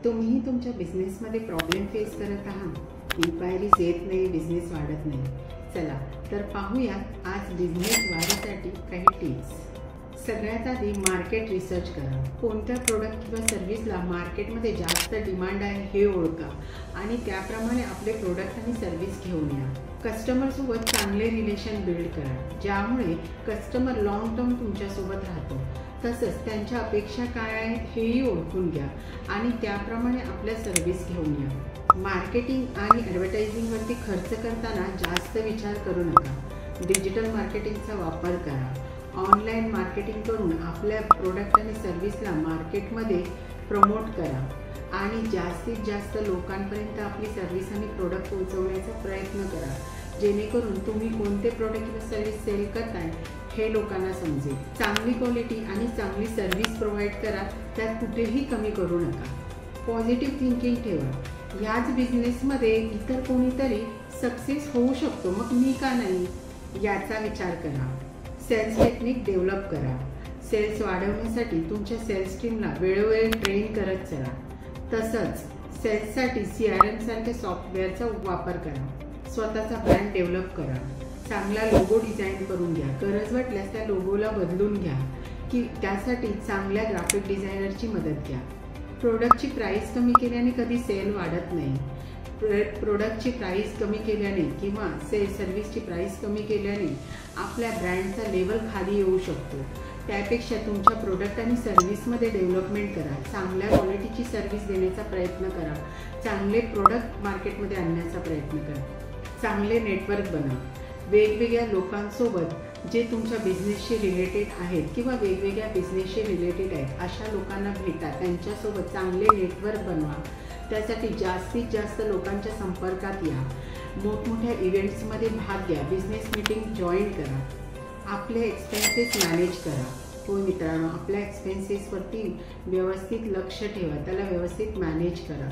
तुम्ही तुमच्या बिझनेसमध्ये प्रॉब्लेम फेस करत आहात, इन्क्वायरीज येत नाही, बिझनेस वाढत नाही. चला तर पाहूयात आज बिझनेस वाढीसाठी काही टिप्स. सगळ्यात आधी मार्केट रिसर्च करा. कोणत्या प्रोडक्ट किंवा सर्व्हिसला मार्केटमध्ये जास्त डिमांड आहे हे ओळखा आणि त्याप्रमाणे आपले प्रोडक्ट आणि सर्व्हिस घेऊन या. कस्टमरसोबत चांगले रिलेशन बिल्ड करा, ज्यामुळे कस्टमर लॉंग टर्म तुमच्यासोबत राहतो. तसंच त्यांच्या अपेक्षा काय आहेत हेही ओळखून घ्या आणि त्याप्रमाणे आपल्या सर्व्हिस घेऊन या. मार्केटिंग आणि ॲडव्हर्टायझिंगवरती खर्च करताना जास्त विचार करू नका. डिजिटल मार्केटिंगचा वापर करा. ऑनलाईन मार्केटिंग करून आपल्या प्रोडक्ट आणि सर्व्हिसला मार्केटमध्ये प्रमोट करा आणि जास्तीत जास्त लोकांपर्यंत आपली सर्व्हिस आणि प्रोडक्ट पोहोचवण्याचा प्रयत्न करा, जेणेकरून तुम्ही कोणते प्रोडक्ट किंवा सर्व्हिस सेल करताय हे लोकांना समजेल. चांगली क्वालिटी आणि चांगली सर्व्हिस प्रोव्हाइड करा, त्यात कुठेही कमी करू नका. पॉझिटिव्ह थिंकिंग ठेवा. ह्याच बिझनेसमध्ये इतर कोणीतरी सक्सेस होऊ शकतो, मग मी का नाही याचा विचार करा. सेल्स टेक्निक डेव्हलप करा. सेल्स वाढवण्यासाठी तुमच्या सेल्स टीमला वेळोवेळी ट्रेन करत चला. तसंच सेल्ससाठी CRM सारख्या सॉफ्टवेअरचा वापर करा. स्वतःचा ब्रँड डेव्हलप करा. चांगला लोगो डिझाईन करून घ्या. गरज वाटल्यास त्या लोगोला बदलून घ्या की त्यासाठी चांगल्या ग्राफिक डिझायनरची मदत घ्या. प्रोडक्टची प्राईस कमी केल्याने कधी सेल वाढत नाही. प्रोडक्टची प्राईस कमी केल्याने किंवा सर्व्हिसची प्राईस कमी केल्याने आपल्या ब्रँडचा लेवल खाली येऊ शकतो. त्यापेक्षा तुमच्या प्रोडक्ट आणि सर्व्हिसमध्ये डेव्हलपमेंट करा. चांगल्या क्वालिटीची सर्व्हिस देण्याचा प्रयत्न करा. चांगले प्रोडक्ट मार्केटमध्ये आणण्याचा प्रयत्न करा. चांगले नेटवर्क बनवा. वेगवेगळ्या लोकांसोबत जे तुमच्या बिझनेसशी रिलेटेड आहेत किंवा वेगवेगळ्या बिझनेसशी रिलेटेड आहेत अशा लोकांना भेटा. त्यांच्यासोबत चांगले नेटवर्क बनवा. त्यासाठी जास्तीत जास्त लोकांच्या संपर्कात या. मोठमोठ्या इव्हेंट्समध्ये भाग घ्या. बिझनेस मीटिंग जॉईन करा. आपले एक्सपेन्सेस मॅनेज करा. हो मित्रांनो, आपल्या एक्सपेन्सेसवरती व्यवस्थित लक्ष ठेवा, त्याला व्यवस्थित मॅनेज करा.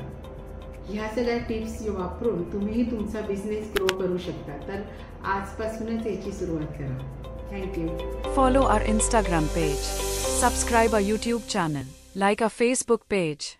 ह्या सगळ्या टिप्स वापरून तुम्हीही तुमचा बिझनेस ग्रो करू शकता. तर आजपासूनच याची सुरुवात करा. Thank you. Follow our Instagram page. Subscribe our YouTube channel. Like our Facebook page.